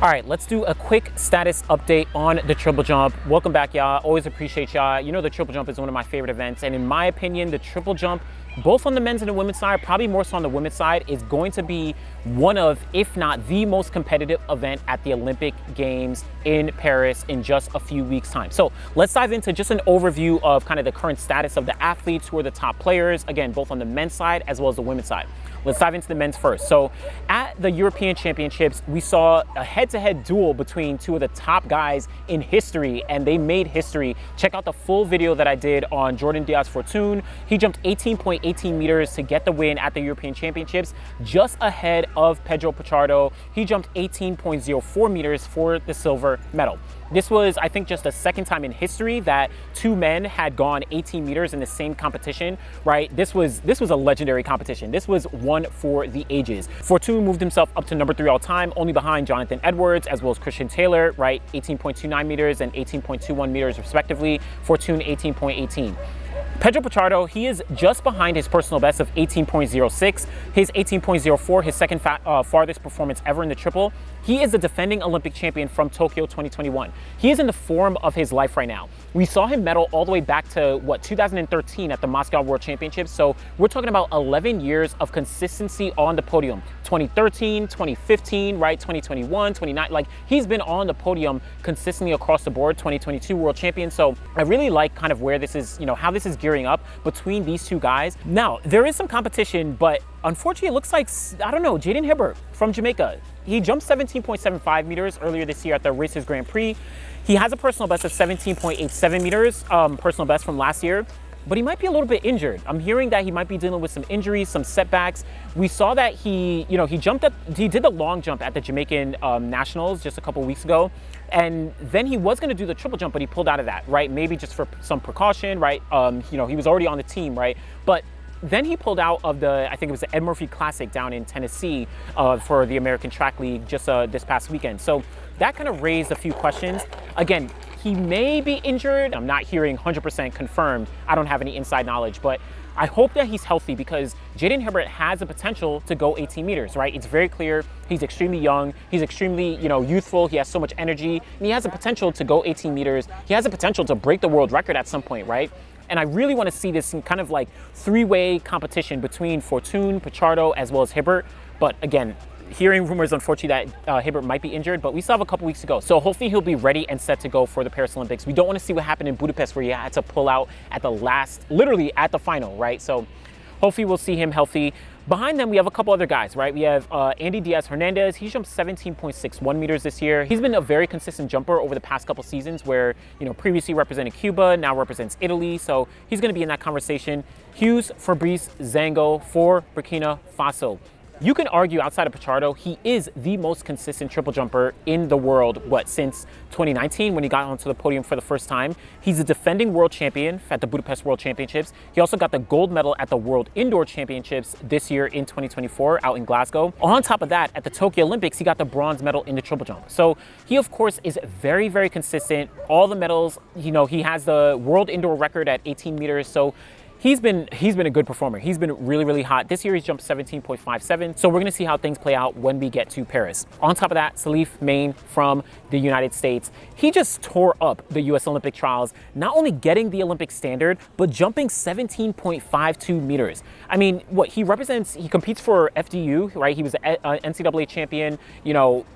All right, let's do a quick status update on the triple jump. Welcome back, y'all. Always appreciate y'all. You know the triple jump is one of my favorite events, and in my opinion, the triple jump, both on the men's and the women's side, probably more so on the women's side, is going to be one of, if not the most competitive event at the Olympic Games in Paris in just a few weeks' time. So let's dive into just an overview of kind of the current status of the athletes, who are the top players, again, both on the men's side as well as the women's side. Let's dive into the men's first. So at the European Championships, we saw a head-to-head duel between two of the top guys in history, and they made history. Check out the full video that I did on Jordan Diaz-Fortune. He jumped 18.18 meters to get the win at the European Championships, just ahead of Pedro Pichardo. He jumped 18.04 meters for the silver medal. This was, I think, just the second time in history that two men had gone 18 meters in the same competition, right? This was a legendary competition. This was one for the ages. Fortune moved himself up to number 3 all time, only behind Jonathan Edwards, as well as Christian Taylor, right? 18.29 meters and 18.21 meters respectively. Fortune 18.18. Pedro Pichardo, he is just behind his personal best of 18.06, his 18.04, his second farthest performance ever in the triple. He is the defending Olympic champion from Tokyo 2021. He is in the form of his life right now. We saw him medal all the way back to, 2013 at the Moscow World Championships. So we're talking about 11 years of consistency on the podium. 2013, 2015, right? 2021, 29, like he's been on the podium consistently across the board, 2022 world champion. So I really like kind of where this is, how this is gearing up between these two guys. Now, there is some competition, but unfortunately, it looks like, I don't know, Jaden Hibbert from Jamaica. He jumped 17.75 meters earlier this year at the Racers Grand Prix. He has a personal best of 17.87 meters, personal best from last year, but he might be a little bit injured. I'm hearing that he might be dealing with some injuries, some setbacks. We saw that he did the long jump at the Jamaican Nationals just a couple weeks ago. And then he was going to do the triple jump, but he pulled out of that, right? Maybe just for some precaution, right? He was already on the team, right? But then he pulled out of I think it was the Ed Murphy Classic down in Tennessee for the American Track League just this past weekend. So that kind of raised a few questions. Again, he may be injured. I'm not hearing 100% confirmed. I don't have any inside knowledge, but I hope that he's healthy because Jaden Hibbert has the potential to go 18 meters, right? It's very clear. He's extremely young. He's extremely, youthful. He has so much energy, and he has the potential to go 18 meters. He has the potential to break the world record at some point, right? And I really want to see this in kind of like three-way competition between Fortune, Pichardo, as well as Hibbert. But again, hearing rumors, unfortunately, that Hibbert might be injured, but we still have a couple weeks to go. So hopefully he'll be ready and set to go for the Paris Olympics. We don't want to see what happened in Budapest where he had to pull out at the literally at the final, right? So hopefully we'll see him healthy. Behind them, we have a couple other guys, right? We have Andy Diaz-Hernandez. He jumped 17.61 meters this year. He's been a very consistent jumper over the past couple seasons where, previously represented Cuba, now represents Italy. So he's going to be in that conversation. Hughes Fabrice Zango for Burkina Faso. You can argue outside of Pichardo, he is the most consistent triple jumper in the world, since 2019 when he got onto the podium for the first time. He's a defending world champion at the Budapest World Championships. He also got the gold medal at the World Indoor Championships this year in 2024 out in Glasgow. On top of that, at the Tokyo Olympics, he got the bronze medal in the triple jump. So he, of course, is very, very consistent. All the medals, he has the world indoor record at 18 meters. So He's been a good performer. He's been really, really hot. This year he's jumped 17.57. So we're going to see how things play out when we get to Paris. On top of that, Salif Main from the United States. He just tore up the U.S. Olympic trials, not only getting the Olympic standard, but jumping 17.52 meters. I mean, he competes for FDU, right? He was an NCAA champion.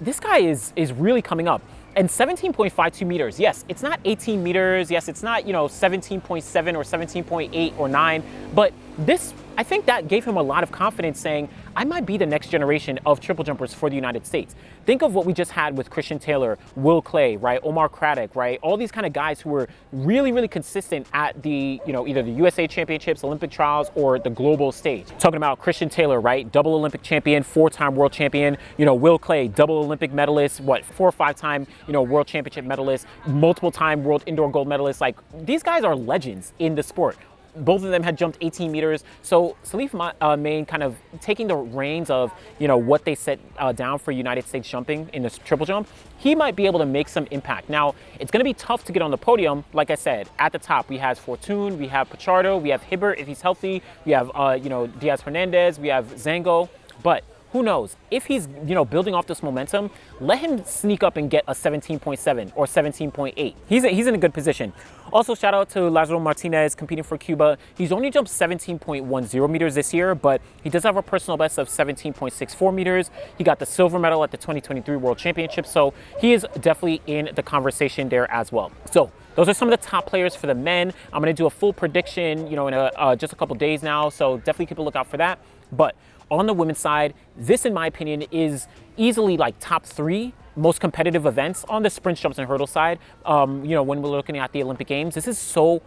This guy is really coming up. And 17.52 meters, yes, it's not 18 meters, yes, it's not, 17.7 or 17.8 or 9, but this, I think that gave him a lot of confidence saying, I might be the next generation of triple jumpers for the United States. Think of what we just had with Christian Taylor, Will Clay, right? Omar Craddock, right? All these kind of guys who were really, really consistent at the, either the USA Championships, Olympic trials, or the global stage. Talking about Christian Taylor, right? Double Olympic champion, 4-time world champion. Will Clay, double Olympic medalist, 4 or 5-time, world championship medalist, multiple-time world indoor gold medalist. Like, these guys are legends in the sport. Both of them had jumped 18 meters. So Salif Main kind of taking the reins of, what they set down for United States jumping in this triple jump. He might be able to make some impact. Now, it's going to be tough to get on the podium. Like I said, at the top, we have Fortune, we have Pichardo, we have Hibbert if he's healthy, we have, Diaz-Hernandez, we have Zango. But who knows? If he's, building off this momentum, let him sneak up and get a 17.7 or 17.8. He's in a good position. Also, shout out to Lázaro Martinez competing for Cuba. He's only jumped 17.10 meters this year, but he does have a personal best of 17.64 meters. He got the silver medal at the 2023 World Championship, so he is definitely in the conversation there as well. So those are some of the top players for the men. I'm going to do a full prediction, in just a couple days now, so definitely keep a lookout for that. But on the women's side, this, in my opinion, is easily like top 3 most competitive events on the sprint, jumps, and hurdle side. When we're looking at the Olympic Games, this is so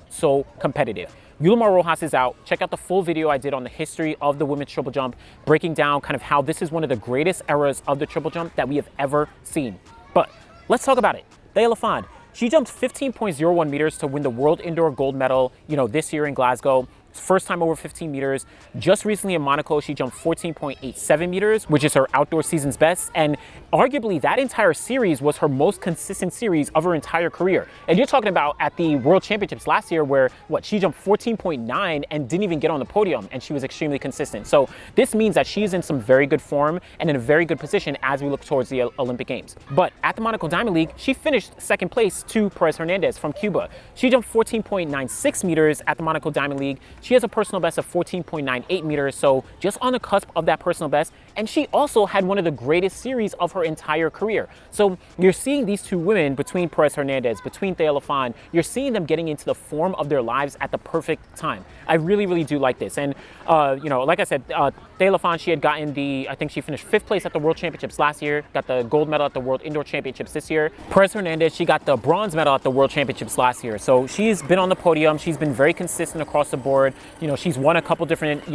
competitive. Yulimar Rojas is out. Check out the full video I did on the history of the women's triple jump, breaking down kind of how this is one of the greatest eras of the triple jump that we have ever seen. But let's talk about it. Thea Lafond, she jumped 15.01 meters to win the World Indoor Gold Medal, this year in Glasgow. First time over 15 meters. Just recently in Monaco, she jumped 14.87 meters, which is her outdoor season's best. And arguably that entire series was her most consistent series of her entire career. And you're talking about at the World Championships last year where, she jumped 14.9 and didn't even get on the podium, and she was extremely consistent. So this means that she's in some very good form and in a very good position as we look towards the Olympic Games. But at the Monaco Diamond League, she finished second place to Perez Hernandez from Cuba. She jumped 14.96 meters at the Monaco Diamond League. She has a personal best of 14.98 meters, so just on the cusp of that personal best. And she also had one of the greatest series of her entire career. So you're seeing these two women, between Perez Hernandez, between Thea Lafond, you're seeing them getting into the form of their lives at the perfect time. I really do like this. And, like I said, Thea Lafond, she had gotten I think she finished 5th place at the World Championships last year, got the gold medal at the World Indoor Championships this year. Perez Hernandez, she got the bronze medal at the World Championships last year. So she's been on the podium. She's been very consistent across the board. She's won a couple different,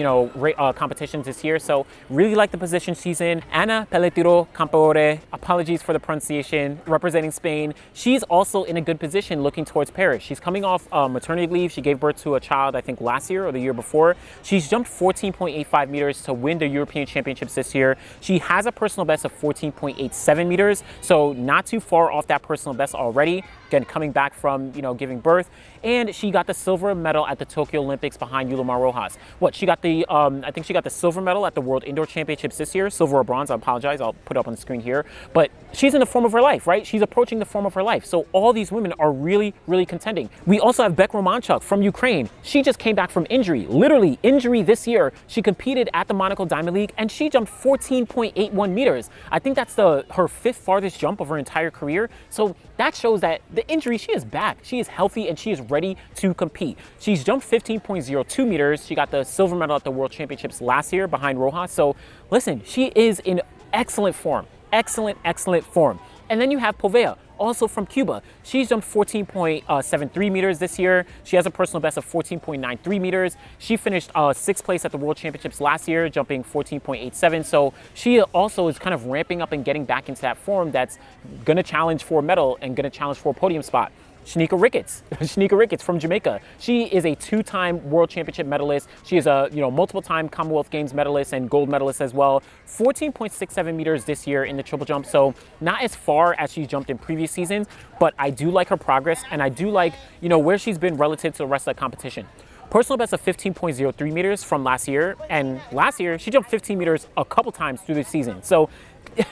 competitions this year. So really like the position she's in. Ana PELETEIRO-COMPAORÉ, apologies for the pronunciation, representing Spain. She's also in a good position looking towards Paris. She's coming off maternity leave. She gave birth to a child, I think last year or the year before. She's jumped 14.85 meters to win the European Championships this year. She has a personal best of 14.87 meters. So not too far off that personal best already. Again, coming back from, giving birth. And she got the silver medal at the Tokyo Olympics behind Yulimar Rojas. She got the, I think she got the silver medal at the World Indoor Championships this year. Silver or bronze, I apologize. I'll put it up on the screen here. But she's in the form of her life, right? She's approaching the form of her life. So all these women are really contending. We also have bekh-romanchuk from Ukraine. She just came back from injury, literally injury this year. She competed at the Monaco Diamond League and she jumped 14.81 meters. I think that's her 5th farthest jump of her entire career. So that shows that the injury, she is back. She is healthy and she is ready to compete. She's jumped 15.02 meters. She got the silver medal at the World Championships last year behind Rojas. So listen, she is in excellent form. Excellent form. And then you have Povea, also from Cuba. She's jumped 14.73 meters this year. She has a personal best of 14.93 meters. She finished 6th place at the World Championships last year, jumping 14.87. So she also is kind of ramping up and getting back into that form that's going to challenge for a medal and going to challenge for a podium spot. Shanika Ricketts from Jamaica. She is a 2-time World Championship medalist. She is a multiple-time Commonwealth Games medalist and gold medalist as well. 14.67 meters this year in the triple jump. So not as far as she's jumped in previous seasons, but I do like her progress and I do like where she's been relative to the rest of the competition. Personal best of 15.03 meters from last year, and last year she jumped 15 meters a couple times through the season. So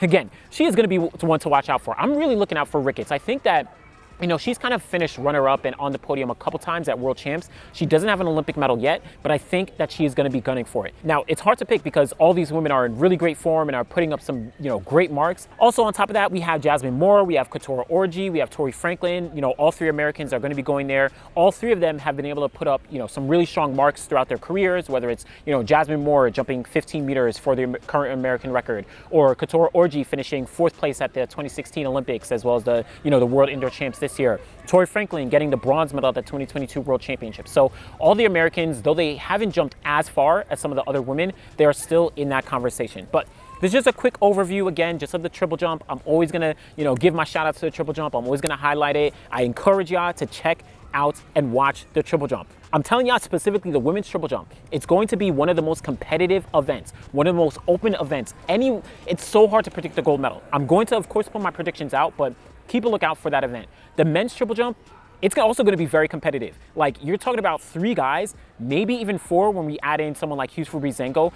again, she is going to be one to watch out for. I'm really looking out for Ricketts. I think that she's kind of finished runner-up and on the podium a couple times at World Champs. She doesn't have an Olympic medal yet, but I think that she is going to be gunning for it. Now, it's hard to pick because all these women are in really great form and are putting up some, great marks. Also, on top of that, we have Jasmine Moore, we have Katora Orji, we have Tori Franklin. All 3 Americans are going to be going there. All 3 of them have been able to put up, some really strong marks throughout their careers, whether it's, Jasmine Moore jumping 15 meters for the current American record, or Katora Orji finishing 4th place at the 2016 Olympics, as well as the, the World Indoor Champs this year. Tori Franklin getting the bronze medal at the 2022 World Championships. So all the Americans, though they haven't jumped as far as some of the other women, they are still in that conversation. But this is just a quick overview, again, just of the triple jump. I'm always going to, give my shout outs to the triple jump. I'm always going to highlight it. I encourage y'all to check out and watch the triple jump. I'm telling y'all specifically the women's triple jump. It's going to be one of the most competitive events, one of the most open events. It's so hard to predict the gold medal. I'm going to, of course, put my predictions out, but keep a lookout for that event. The men's triple jump, it's also going to be very competitive. Like, you're talking about 3 guys, maybe even 4 when we add in someone like Hughes Fubrizzenko.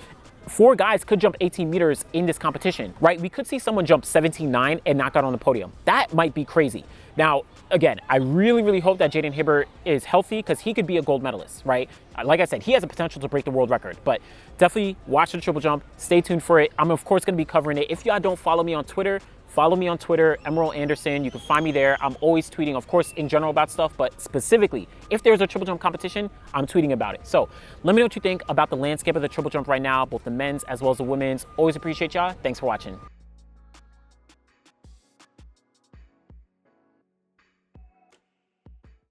4 guys could jump 18 meters in this competition, right? We could see someone jump 17.9 and knock out on the podium. That might be crazy. Now, again, I really hope that Jaden Hibbert is healthy, because he could be a gold medalist, right? Like I said, he has the potential to break the world record, but definitely watch the triple jump. Stay tuned for it. I'm, of course, going to be covering it. If y'all don't follow me on Twitter, follow me on Twitter, Emerald Anderson. You can find me there. I'm always tweeting, of course, in general about stuff, but specifically, if there's a triple jump competition, I'm tweeting about it. So let me know what you think about the landscape of the triple jump right now, both the men's as well as the women's. Always appreciate y'all. Thanks for watching.